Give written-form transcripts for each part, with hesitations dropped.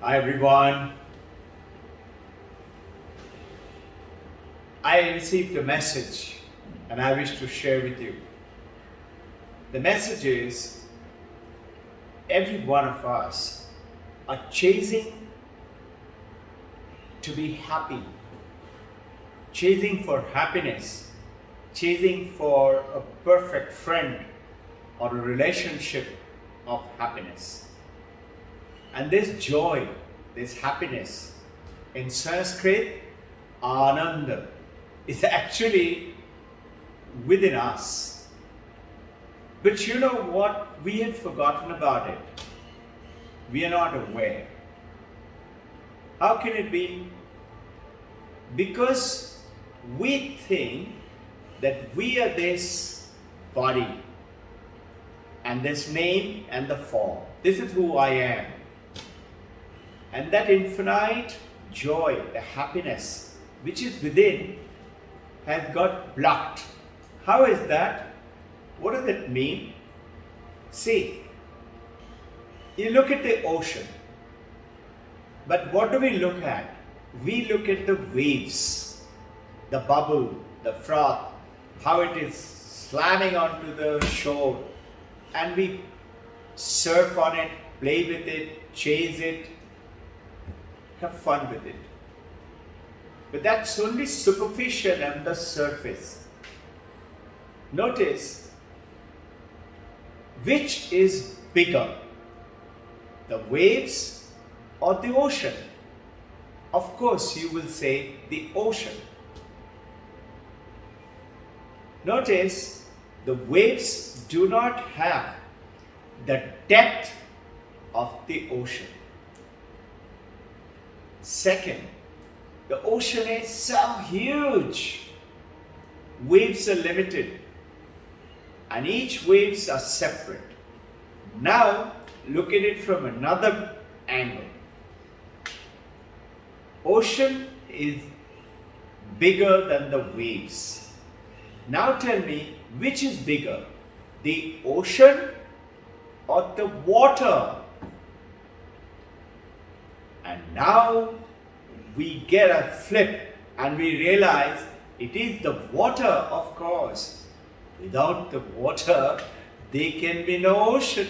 Hi everyone. I received a message and I wish to share with you. The message is every one of us are chasing to be happy, chasing for happiness, chasing for a perfect friend or a relationship of happiness. And this joy, this happiness in Sanskrit, Ananda, is actually within us. But you know what? We have forgotten about it. We are not aware. How can it be? Because we think that we are this body and this name and the form. This is who I am. And that infinite joy, the happiness which is within, has got blocked. How is that? What does it mean? See, you look at the ocean, but what do we look at? We look at the waves, the bubble, the froth, how it is slamming onto the shore, and we surf on it, play with it, chase it, have fun with it. But that's only superficial and the surface. Notice, which is bigger, the waves or the ocean? Of course, you will say the ocean. Notice, the waves do not have the depth of the ocean. Second, the ocean is so huge. Waves are limited and each waves are separate. Now look at it from another angle. Ocean is bigger than the waves. Now tell me, which is bigger, the ocean or the water? And now we get a flip and we realize it is the water, of course. Without the water, there can be no ocean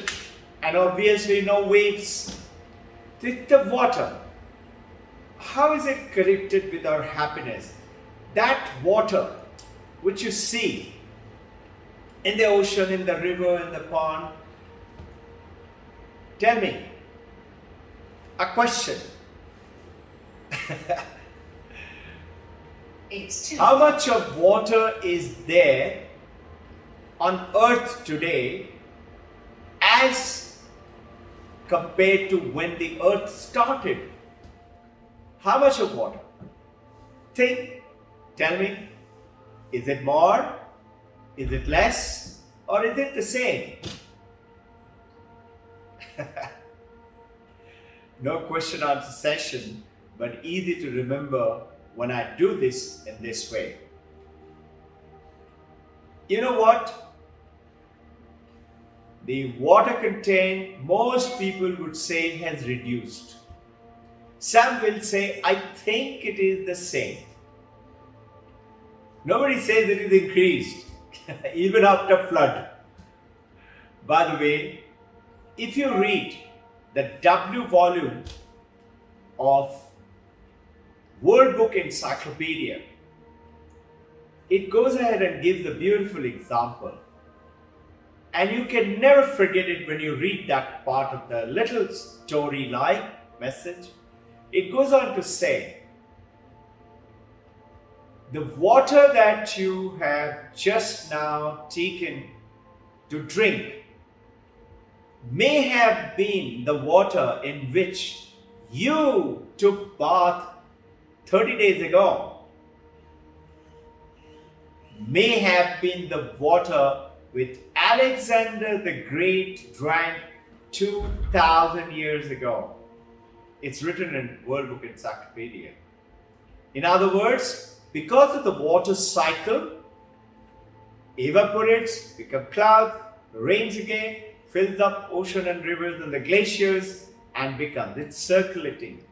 and obviously no waves. It's the water. How is it connected with our happiness? That water which you see in the ocean, in the river, in the pond. Tell me, a question. How much of water is there on earth today as compared to when the earth started? How much of water? Think, tell me, is it more? Is it less? Or is it the same? No question answer session, but easy to remember when I do this in this way. You know what? The water content, most people would say, has reduced. Some will say, I think it is the same. Nobody says it is increased, even after flood. By the way, if you read the W volume of World Book Encyclopedia, it goes ahead and gives a beautiful example. And you can never forget it when you read that part of the little story-like message. It goes on to say, the water that you have just now taken to drink may have been the water in which you took bath 30 days ago. May have been the water which Alexander the Great drank 2000 years ago. It's written in World Book Encyclopedia. In other words, because of the water cycle, evaporates, become clouds, rains again, fills up ocean and rivers and the glaciers, and becomes. It's circulating.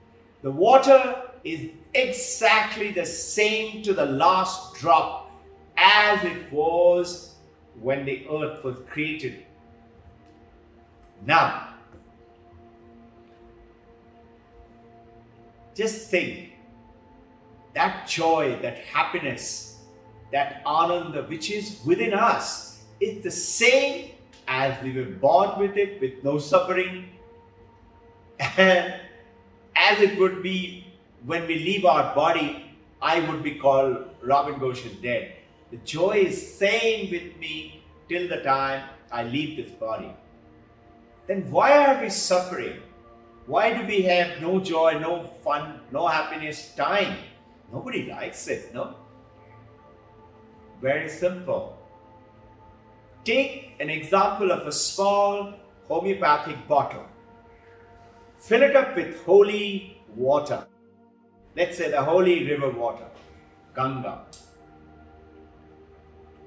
The water is exactly the same to the last drop as it was when the earth was created. Now, just think, that joy, that happiness, that ananda which is within us is the same as we were born with it, with no suffering, and as it would be when we leave our body. I would be called Robin Ghosh is dead. The joy is same with me till the time I leave this body. Then why are we suffering? Why do we have no joy, no fun, no happiness time? Nobody likes it, no? Very simple. Take an example of a small homeopathic bottle. Fill it up with holy water. Let's say the holy river water, Ganga.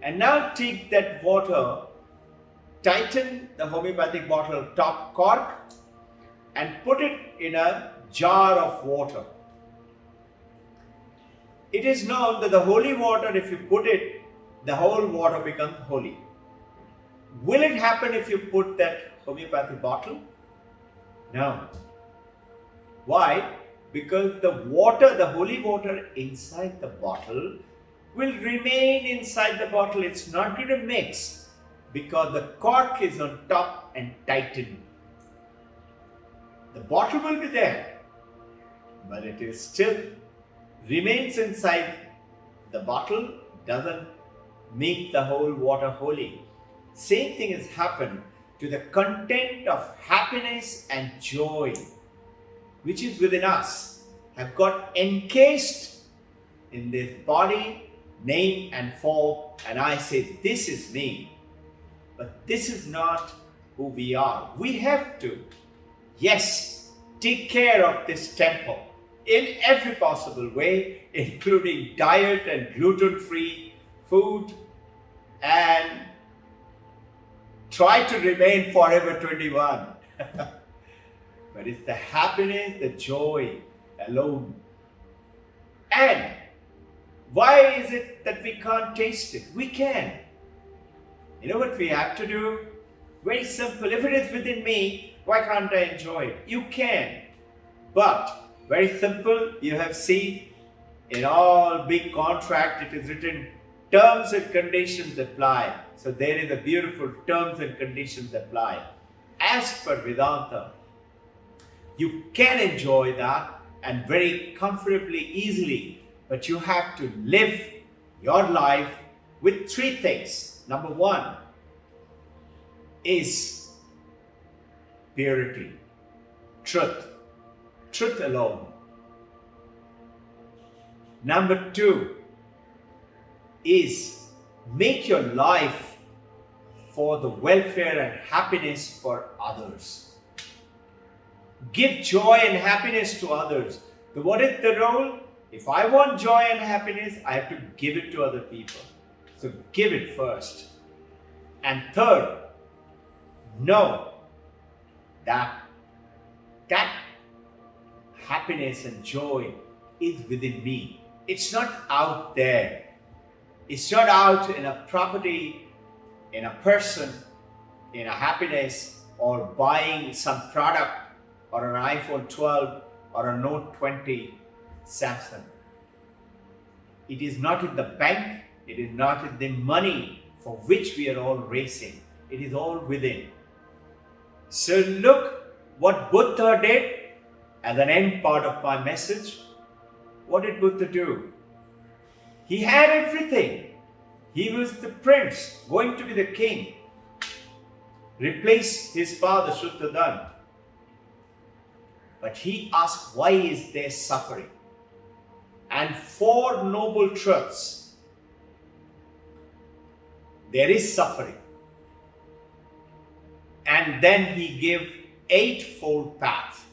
And now take that water, tighten the homeopathic bottle top cork, and put it in a jar of water. It is known that the holy water, if you put it, the whole water becomes holy. Will it happen if you put that homeopathic bottle? No. Why? Because the water, the holy water inside the bottle will remain inside the bottle. It's not going to mix because the cork is on top and tightened. The bottle will be there, but it is still remains inside the bottle, doesn't make the whole water holy. Same thing has happened to the content of happiness and joy which is within us, have got encased in this body, name and form, and I say this is me, but this is not who we are. We have to, yes, take care of this temple in every possible way, including diet and gluten-free food, and try to remain forever 21. But it's the happiness, the joy alone. And why is it that we can't taste it? We can. You know what we have to do? Very simple. If it is within me, why can't I enjoy it? You can. But very simple. You have seen in all big contract it is written terms and conditions apply. So there is a beautiful terms and conditions apply. As per Vedanta, you can enjoy that and very comfortably, easily, but you have to live your life with three things. Number one is purity, truth alone. Number two is make your life for the welfare and happiness for others. Give joy and happiness to others. So what is the role? If I want joy and happiness, I have to give it to other people. So give it first. And third, know that happiness and joy is within me. It's not out there. It's not out in a property, in a person, in a happiness, or buying some product, or an iPhone 12, or a Note 20 Samsung. It is not in the bank, it is not in the money for which we are all racing. It is all within. So look what Buddha did as an end part of my message. What did Buddha do? He had everything. He was the prince, going to be the king. Replaced his father, Shuddhadan. But he asked, why is there suffering? And four noble truths. There is suffering. And then he gave eightfold path.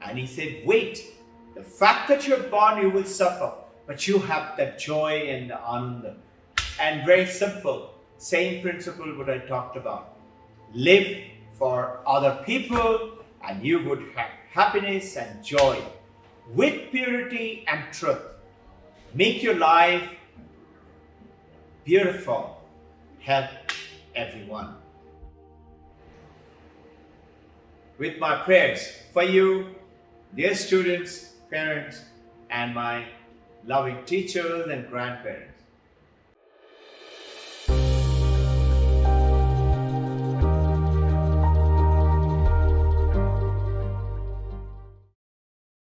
And he said, wait, the fact that you're born, you will suffer. But you have that joy and the ananda. And very simple, same principle what I talked about. Live for other people and you would have happiness and joy with purity and truth. Make your life beautiful. Help everyone. With my prayers for you, dear students, parents, and my loving teachers and grandparents.